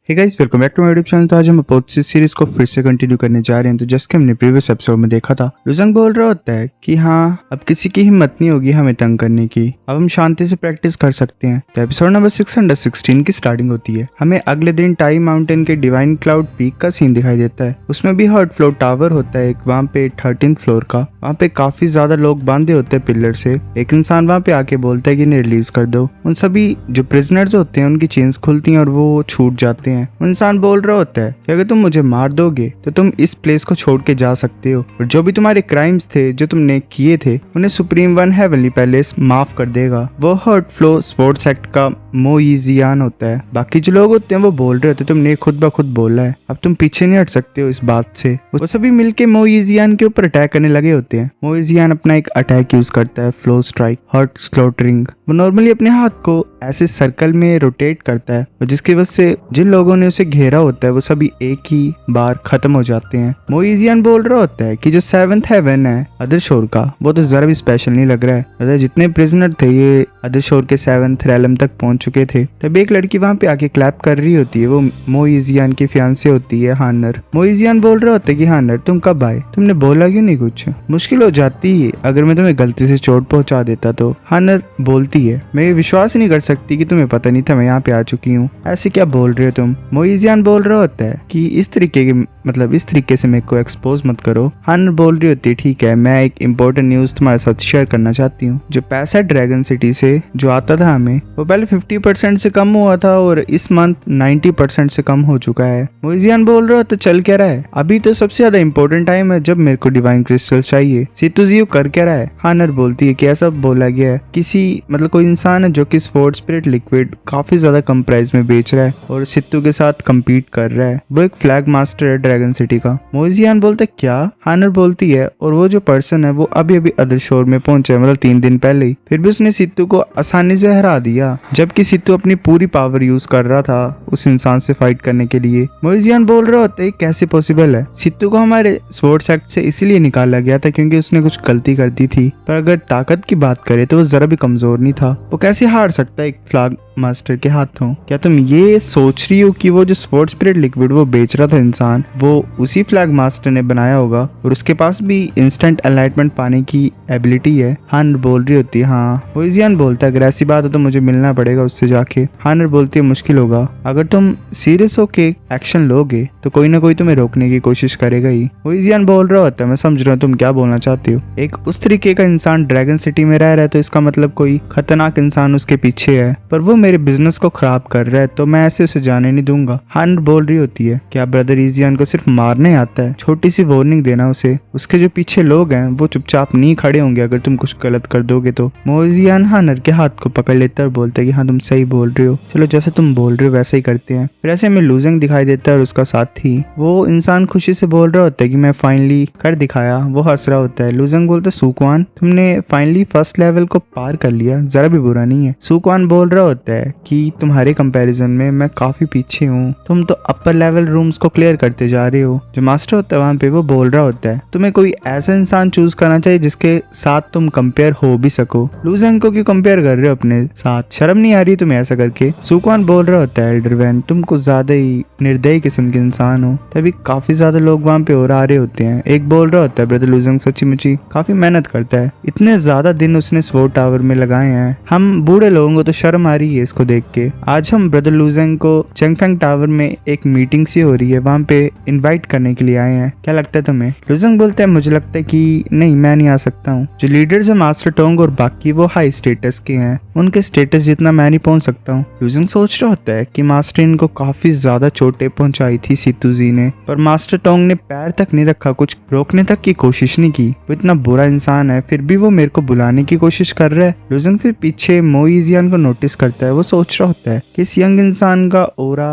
Hey guys, welcome back to my YouTube channel. तो आज हम अपोजिट सीरीज को फिर से कंटिन्यू करने जा रहे हैं। तो जैसे कि हमने प्रीवियस एपिसोड में देखा था, लुजंग बोल रहा होता है कि हाँ, अब किसी की हिम्मत नहीं होगी हमें तंग करने की, अब हम शांति से प्रैक्टिस कर सकते हैं। तो एपिसोड नंबर 616 की स्टार्टिंग होती है। हमें अगले दिन टाई माउंटेन के डिवाइन क्लाउड पीक का सीन दिखाई देता है। उसमें भी हर्ट फ्लोर टावर होता है एक, वहाँ पे 13th फ्लोर का। वहाँ पे काफी ज्यादा लोग बांधे होते हैं पिलर से। एक इंसान वहाँ पे आके बोलता है कि इन्हें रिलीज कर दो। उन सभी जो प्रिजनर्स होते हैं उनकी चेन्स खुलती हैं और वो छूट जाते हैं। इंसान बोल रहा होता है कि अगर तुम मुझे मार दोगे तो तुम इस प्लेस को छोड़ के जा सकते हो, और जो भी तुम्हारे क्राइम्स थे जो तुमने किए थे उन्हें सुप्रीम वन हेवनली पैलेस माफ कर देगा। वो हर्ट फ्लो स्पोर्ट्स एक्ट का मोइजियान होता है। बाकी जो लोग होते हैं वो बोल रहे होते, तुमने खुद ब खुद बोला है, अब तुम पीछे नहीं हट सकते हो इस बात से। वो सभी मिलके मोइजियान के ऊपर अटैक करने लगे होते हैं। मोइजियान अपना एक अटैक यूज करता है, फ्लो स्ट्राइक हर्ट स्लॉटरिंग। वो नॉर्मली अपने हाथ को ऐसे सर्कल में रोटेट करता है, और जिसकी वजह से जिन लोगों ने उसे घेरा होता है वो सभी एक ही बार खत्म हो जाते हैं। मोइजियन बोल रहा होता है कि जो 7th हेवन है अदर शोर का, वो तो जरा भी स्पेशल नहीं लग रहा है। मतलब जितने प्रिजनर थे ये अदर शोर के 7th रेलम तक पहुंच चुके थे। तब एक लड़की वहां पे आके क्लैप कर रही होती है। वो मोइजियन की फियांसे होती है हानर। मोइजियन बोल रहा होता है कि हानर तुम कब आए, तुमने बोला क्यों नहीं कुछ, मुश्किल हो जाती है अगर मैं तुम्हें गलती से चोट पहुंचा देता तो। हानर बोलती है मैं ये विश्वास नहीं कर सकती कि तुम्हें पता नहीं था मैं यहाँ पे आ चुकी हूँ, ऐसे क्या बोल रहे हो तुम। मोइजियन बोल रहा होता है कि इस तरीके से मेरे को एक्सपोज मत करो। हानर बोल रही होती है ठीक है, मैं एक इम्पोर्टेंट न्यूज तुम्हारे साथ शेयर करना चाहती हूँ। जो पैसा ड्रैगन सिटी से जो आता था हमें, वो पहले 50% से कम हुआ था और इस मंथ 90% से कम हो चुका है। मोइजियन बोल रहा होता चल क्या रहा है, अभी तो सबसे ज्यादा इम्पोर्टेंट टाइम है जब मेरे को डिवाइन क्रिस्टल चाहिए। सितुजियो कर क्या रहा है। हानर बोलती है कि ऐसा बोला गया है किसी कोई इंसान है जो कि स्पोर्ट स्पिरिट लिक्विड काफी ज्यादा कम प्राइस में बेच रहा है और सित्तू के साथ कम्पीट कर रहा है। वो एक फ्लैग मास्टर है ड्रैगन सिटी का। मोइजियन बोलते क्या। हानर बोलती है और वो जो पर्सन है वो अभी अभी अदर शोर में पहुंचा है, 3 दिन पहले ही। फिर भी उसने सित्तू को आसानी से हरा दिया, जबकि सित्तू अपनी पूरी पावर यूज कर रहा था उस इंसान से फाइट करने के लिए। मोइजियन बोल रहा होता है कैसे पॉसिबल है। सित्तू को हमारे स्पोर्ट्स एक्ट से इसीलिए निकाला गया था क्योंकि उसने कुछ गलती कर दी थी, पर अगर ताकत की बात करें तो वो जरा भी कमजोर नहीं था। वो कैसे हार सकता है एक फ्लैग मास्टर के हाथों। क्या तुम ये सोच रही हो कि वो जो स्पोर्ट्स स्पिरिट लिक्विड वो बेच रहा था इंसान, वो उसी फ्लैग मास्टर ने बनाया होगा और उसके पास भी इंस्टेंट एनलाइटमेंट पाने की एबिलिटी है। हानर बोल रही होती है हाँ। मोइजियन बोलता है अगर ऐसी बात है तो मुझे मिलना पड़ेगा उससे जाके। हानर बोलती है मुश्किल होगा, अगर तुम सीरियस होके एक्शन लोगे तो कोई ना कोई तुम्हें रोकने की कोशिश करेगा ही। मोइजियन बोल रहा होता है मैं समझ रहा हूँ तुम क्या बोलना चाहती हो। एक उस तरीके का इंसान ड्रैगन सिटी में रह रहा है तो इसका मतलब कोई खतरनाक इंसान उसके पीछे है, पर वो मेरे बिजनेस को खराब कर रहा है तो मैं ऐसे उसे जाने नहीं दूंगा। हानर बोल रही होती है क्या ब्रदर इजियन को सिर्फ मारने आता है, छोटी सी वार्निंग देना उसे, उसके जो पीछे लोग हैं वो चुपचाप नहीं खड़े होंगे अगर तुम कुछ गलत कर दोगे तो। मोइजियन हानर के हाथ को पकड़ लेता है और बोलता है कि हाँ तुम सही बोल रहे हो, चलो जैसे तुम बोल रहे हो वैसे ही करते हैं। फिर ऐसे में लूजिंग दिखाई देता है और उसका साथी वो इंसान खुशी से बोल रहा होता है कि मैं फाइनली कर दिखाया। वो हंस रहा होता है। लूजिंग बोलता है सुकवान तुमने फाइनली फर्स्ट लेवल को पार कर लिया, जरा भी बुरा नहीं है। सुकवान बोल रहा होता है कि तुम्हारे कंपैरिजन में मैं काफी पीछे हूँ, तुम तो अपर लेवल रूम्स को क्लियर करते जा रहे हो। जो मास्टर होता है वहाँ पे वो बोल रहा होता है तुम्हें कोई ऐसा इंसान चूज करना चाहिए जिसके साथ तुम कंपेयर हो भी सको। लूजेंग को क्यों कंपेयर कर रहे हो अपने साथ, शर्म नहीं आ रही तुम्हें ऐसा करके। सुकवान बोल रहा होता है एल्डरवैन तुम कुछ ज्यादा ही निर्दयी किस्म के इंसान हो। तभी काफी ज्यादा लोग वहाँ पे और आ रहे होते हैं। एक बोल रहा होता है ब्रदर लूजेंग सच्ची मुची काफी मेहनत करता है, इतने ज्यादा दिन उसने स्वॉर्ड टावर में लगाए हैं, हम बूढ़े लोगों को तो शर्म आ रही है इसको देख के। आज हम ब्रदर लूजेंग को चेंगफेंग टावर में एक मीटिंग सी हो रही है, वहाँ पे इनवाइट करने के लिए आए हैं, क्या लगता है तुम्हें। लूजेंग बोलते हैं मुझे लगता है कि नहीं मैं नहीं आ सकता हूँ। जो लीडर्स है मास्टर टोंग और बाकी वो हाई स्टेटस के हैं, उनके स्टेटस जितना मैं नहीं पहुंच सकता हूँ। लूजेंग सोच रहा होता है कि मास्टर इनको काफी ज्यादा चोटें पहुंचाई थी सितुजी ने, पर मास्टर टोंग ने पैर तक नहीं रखा, कुछ रोकने तक की कोशिश नहीं की। वो इतना बुरा इंसान है फिर भी वो मेरे को बुलाने की कोशिश कर रहा है। लूजेंग फिर पीछे मोइजियन को नोटिस करता है। वो सोच रहा होता है कि इस यंग इंसान का ओरा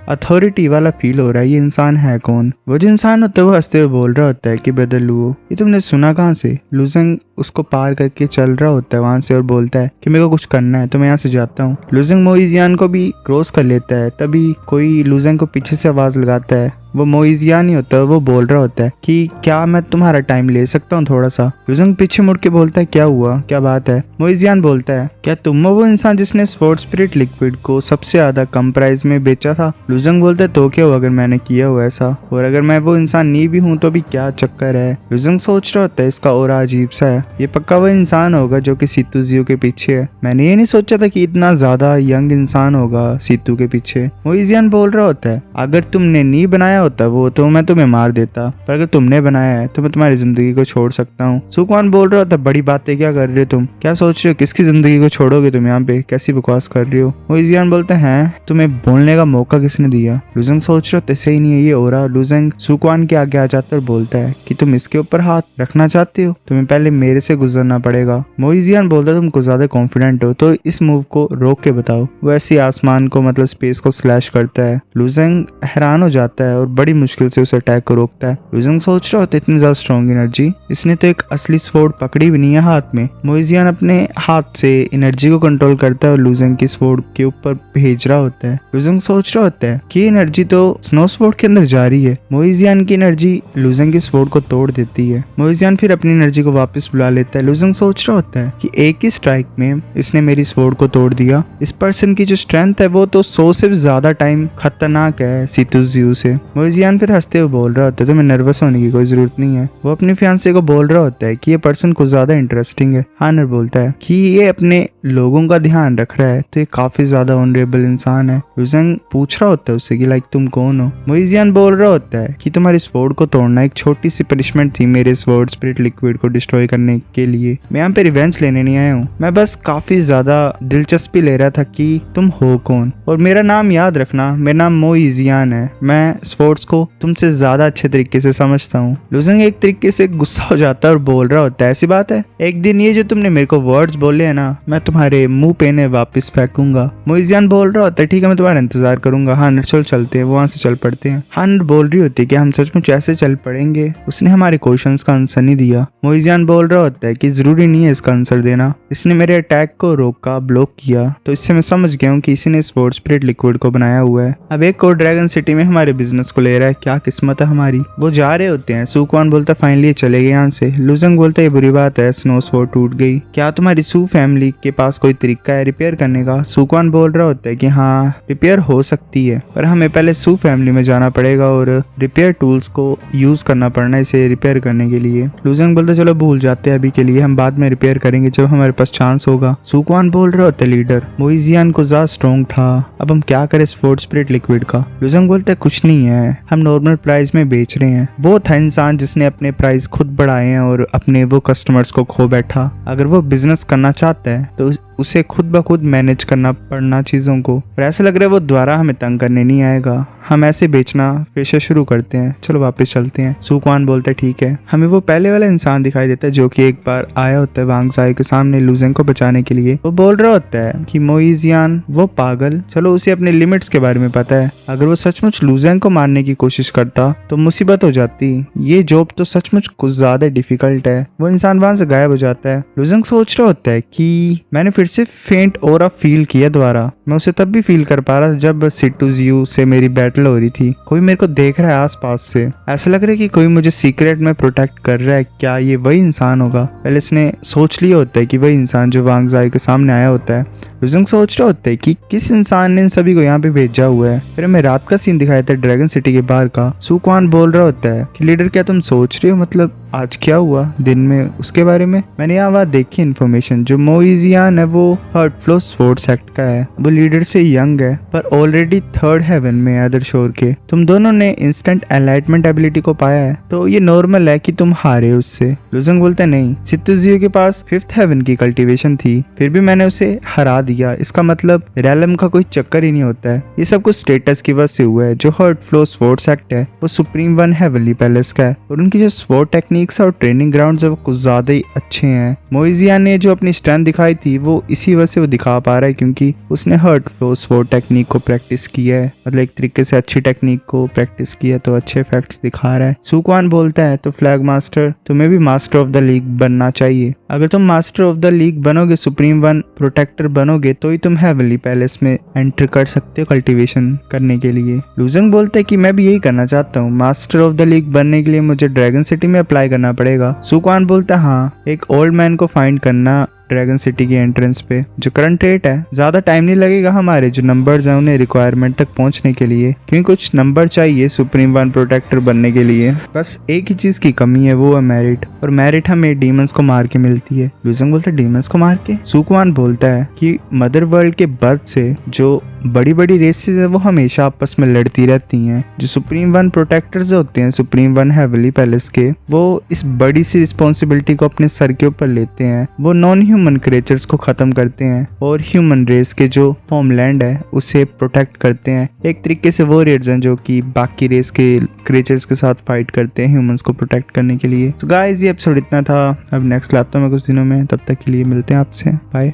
अथॉरिटी वाला फील हो रहा है, ये इंसान है कौन। वो जो इंसान होता है वो हंसते हुए बोल रहा होता है कि ब्रदर लुओ ये तुमने सुना कहाँ से। लूजेंग उसको पार करके चल रहा होता है वहां से और बोलता है कि मेरे को कुछ करना है तो मैं यहाँ से जाता हूँ। लूजेंग मोइजियन को भी क्रॉस कर लेता है, तभी कोई लूजेंग को पीछे से आवाज लगाता है वो मोइजियान ही होता है, वो बोल रहा होता है कि क्या मैं तुम्हारा टाइम ले सकता हूँ थोड़ा सा। लुजंग पीछे मुड़ के बोलता है क्या हुआ, क्या बात है। मोइजियान बोलता है क्या तुम हो वो इंसान जिसने स्पोर्ट स्पिरिट लिक्विड को सबसे ज्यादा कम प्राइस में बेचा था। लुजंग बोलता है तो क्या हुआ अगर मैंने किया हुआ ऐसा, और अगर मैं वो इंसान नहीं भी हूँ तो भी क्या चक्कर है। लुजंग सोच रहा होता है इसका ऑरा अजीब सा है, ये पक्का वो इंसान होगा जो कि सीतू जियो के पीछे है। मैंने ये नहीं सोचा था कि इतना ज्यादा यंग इंसान होगा सीतू के पीछे। मोइजियान बोल रहा होता है अगर तुमने नहीं बनाया होता वो तो मैं तुम्हें मार देता, पर अगर तुमने बनाया है तो मैं तुम्हारी जिंदगी को छोड़ सकता हूँ। सुकवान बोल रहा होता है बड़ी बातें क्या कर रहे हो तुम, क्या सोच रहे हो किसकी जिंदगी को छोड़ोगे तुम, यहाँ पे कैसी बकवास कर रहे हो। मोइजियान बोलते हैं तुम्हें बोलने का मौका किसने दिया। लुजंग सोच रहे होते सही नहीं है ये हो रहा। लुजंग सुकवान के आगे आ जाता और बोलता है कि तुम इसके ऊपर हाथ रखना चाहते हो, तुम्हें पहले मेरे से गुजरना पड़ेगा। मोइजियान बोलता है तुम कुछ ज्यादा कॉन्फिडेंट हो तो इस मूव को रोक के बताओ। वो ऐसी आसमान को मतलब स्पेस को स्लैश करता है। लुजंग हैरान हो जाता है और बड़ी मुश्किल से उस अटैक को रोकता है। लुजंग सोच रहा होता है इतनी ज्यादा स्ट्रॉन्ग एनर्जी, इसने तो एक असली स्वॉर्ड पकड़ी भी नहीं है हाथ में। मोइजियान अपने हाथ से एनर्जी को कंट्रोल करता है और लुजंग की स्वॉर्ड के ऊपर भेज रहा होता है। लुजंग सोच रहा होता है कि एनर्जी तो स्नो स्वॉर्ड के अंदर जा रही है। मोइजियान की एनर्जी लुजंग की स्वॉर्ड को तोड़ देती है। मोइजियान फिर अपनी एनर्जी को वापस बुला लेता है। लुजंग सोच रहा होता है कि एक ही स्ट्राइक में इसने मेरी स्वॉर्ड को तोड़ दिया। इस पर्सन की जो स्ट्रेंथ है वो तो 100 से भी ज्यादा टाइम खतरनाक है सीतू जियो से। मोइजियान फिर हंसते हुए बोल रहा होता है तुम्हें नर्वस होने की कोई जरूरत नहीं है। वो अपनी फियांसे को बोल रहा होता है कि ये पर्सन कुछ ज्यादा इंटरेस्टिंग है। हानर बोलता है कि ये अपने लोगों का ध्यान रख रहा है तो ये काफी ज्यादा ऑनरेबल इंसान है। लुजंग पूछ रहा होता है उससे कि लाइक तुम कौन हो। मोइजियान बोल रहा होता है कि तुम्हारी स्वॉर्ड को तोड़ना एक छोटी सी पनिशमेंट थी मेरे स्वॉर्ड स्पिरिट लिक्विड को डिस्ट्रॉय करने के लिए। मैं यहाँ पे रिवेंज लेने नहीं आया हूँ, मैं बस काफी ज्यादा दिलचस्पी ले रहा था कि तुम हो कौन, और मेरा नाम याद रखना, मेरा नाम मोइजियान है। मैं स्पोर्ट्स को तुमसे ज्यादा अच्छे तरीके से समझता हूँ। लुजंग एक तरीके से गुस्सा हो जाता है और बोल रहा होता है ऐसी बात है, एक दिन ये जो तुमने मेरे को वर्ड्स बोले है ना मैं तुम्हारे मुंह पे ने वापस फेंकूंगा। मोइजियान बोल रहा होता है ठीक है मैं तुम्हारा इंतजार करूंगा। हानर चलते हैं, वहां से चल पड़ते हैं। हानर बोल रही होती है कि हम सचमुच ऐसे चल पड़ेंगे, उसने हमारे क्वेश्चंस का आंसर नहीं दिया। मोइजियान बोल रहा होता है कि जरूरी नहीं है इसका आंसर देना, इसने मेरे अटैक को रोका, ब्लॉक किया, तो इससे मैं समझ गया हूँ कि इसी ने स्पोर्ट स्पिरिट लिक्विड को बनाया हुआ है। अब एक और ड्रैगन सिटी में हमारे बिजनेस को ले रहा है, क्या किस्मत है हमारी। वो जा रहे होते हैं। सुकवान बोलता है फाइनली चले गए यहाँ से। लुजंग बोलता है ये बुरी बात है, स्नो स्वॉर्ड टूट गई, क्या तुम्हारी सू फैमिली के पास कोई तरीका है रिपेयर करने का। सुकवान बोल रहा होता है कि हाँ रिपेयर हो सकती है, पर हमें पहले सू फैमिली में जाना पड़ेगा और रिपेयर टूल्स को यूज करना पड़ना इसे रिपेयर करने के लिए। लुजंग बोलता चलो भूल जाते हैं अभी के लिए, हम बाद में रिपेयर करेंगे जब हमारे पास चांस होगा। सुकवान बोल रहा होता है लीडर मोइजियान को ज्यादा स्ट्रॉन्ग था, अब हम क्या करें स्पोर्ट स्पिरिट लिक्विड का। लुजंग बोलता है कुछ नहीं है, हम नॉर्मल प्राइस में बेच रहे हैं। वो था इंसान जिसने अपने प्राइस खुद बढ़ाए हैं और अपने वो कस्टमर्स को खो बैठा। अगर वो बिजनेस करना चाहता है तो उसे खुद ब खुद मैनेज करना पड़ना चीजों को, और ऐसा लग रहा है वो दोबारा हमें तंग करने नहीं आएगा। हम ऐसे बेचना फिर से शुरू करते हैं, चलो वापस चलते हैं। सुकवान बोलता है ठीक है। हमें वो पहले वाला इंसान दिखाई देता है जो कि एक बार आया होता है वांग जाई के सामने लुजंग को बचाने के लिए। वो बोल रहा होता है कि मोइजियान वो पागल, चलो उसे अपने लिमिट्स के बारे में पता है, अगर वो सचमुच लुजंग को मारने की कोशिश करता तो मुसीबत हो जाती, ये जॉब तो सचमुच कुछ ज्यादा डिफिकल्ट है। वो इंसान वहां से गायब हो जाता है। लुजंग सोच रहा होता है कि मैंने फिर से फेंट ऑरा फील किया दोबारा, मैं उसे तब भी फील कर पा रहा था जब सीटू जियो से मेरी बैटल हो रही थी। कोई मेरे को देख रहा है आसपास से, ऐसा लग रहा है कि कोई मुझे सीक्रेट में प्रोटेक्ट कर रहा है। क्या ये वही इंसान होगा। पहले इसने सोच लिया होता है कि वही इंसान जो वांग जाई के सामने आया होता है। लुजंग सोच रहा होता है कि किस इंसान ने इन सभी को यहाँ पे भेजा हुआ है। फिर हमें रात का सीन दिखाया था ड्रैगन सिटी के बाहर का। सुकवान बोल रहा होता है कि लीडर क्या तुम सोच रहे हो, मतलब आज क्या हुआ दिन में उसके बारे में। मैंने यहाँ बात देखी इन्फॉर्मेशन, जो मोइजियान है वो थर्ड फ्लोर स्पोर्ट सेक्ट का है, वो लीडर से यंग है पर ऑलरेडी थर्ड हेवन में है अदर शोर के। तुम दोनों ने इंस्टेंट एनलाइटमेंट एबिलिटी को पाया है तो ये नॉर्मल है कि तुम हारे उससे। लुजंग बोलता है नहीं, सितुजियो के पास फिफ्थ हेवन की कल्टीवेशन थी फिर भी मैंने उसे हरा दिया, इसका मतलब रैलम का कोई चक्कर ही नहीं होता है। ये सब कुछ स्टेटस की वजह से हुआ है। जो हर्ड फ्लो स्वॉर्ड सेक्ट है वो सुप्रीम वन हेवनली पैलेस का है और उनकी जो स्वॉर्ड टेक्निक्स और ट्रेनिंग ग्राउंड्स है वो कुछ ज्यादा ही अच्छे हैं। मोइजियान ने जो अपनी स्ट्रेंथ दिखाई थी वो इसी वजह से वो दिखा पा रहा है क्योंकि उसने हर्ड फ्लो स्वॉर्ड टेक्निक को प्रैक्टिस किया है, मतलब एक तरीके से अच्छी टेक्निक को प्रैक्टिस किया तो अच्छे इफेक्ट्स दिखा रहा है। सुकवान बोलता है तो फ्लैग मास्टर तुम्हें भी मास्टर ऑफ द लीग बनना चाहिए। अगर तुम मास्टर ऑफ द लीग बनोगे, सुप्रीम वन प्रोटेक्टर बनोगे बनोगे तो ही तुम हेवनली पैलेस में एंटर कर सकते हो कल्टीवेशन करने के लिए। लुजंग बोलते हैं कि मैं भी यही करना चाहता हूँ, मास्टर ऑफ द लीग बनने के लिए मुझे ड्रैगन सिटी में अप्लाई करना पड़ेगा। सुकवान बोलता है हाँ, एक ओल्ड मैन को फाइंड करना ड्रैगन सिटी की एंट्रेंस पे जो करंट रेट है, ज्यादा टाइम नहीं लगेगा हमारे जो नंबर्स हैं उन्हें रिक्वायरमेंट तक पहुंचने के लिए, क्योंकि कुछ नंबर चाहिए सुप्रीम वन प्रोटेक्टर बनने के लिए। बस एक ही चीज की कमी है, वो है मेरिट, और मेरिट हमें डीमंस को मार के मिलती है। लुजंग बोलता है डीमंस को मार के? सुकवान बोलता है कि मदर वर्ल्ड के बर्थ से जो बड़ी बड़ी रेसेस है वो हमेशा आपस में लड़ती रहती हैं। जो सुप्रीम वन प्रोटेक्टर्स होते हैं सुप्रीम वन हेवनली पैलेस के, वो इस बड़ी सी रिस्पॉन्सिबिलिटी को अपने सर के ऊपर लेते हैं। वो नॉन ह्यूमन क्रिएचर्स को खत्म करते हैं और ह्यूमन रेस के जो होमलैंड है उसे प्रोटेक्ट करते हैं। एक तरीके से वॉरियर्स हैं जो कि बाकी रेस के क्रिएचर्स के साथ फाइट करते हैं ह्यूमंस को प्रोटेक्ट करने के लिए। तो गाइस ये एपिसोड इतना था, अब नेक्स्ट लाता हूँ मैं कुछ दिनों में, तब तक के लिए मिलते हैं आपसे, बाय।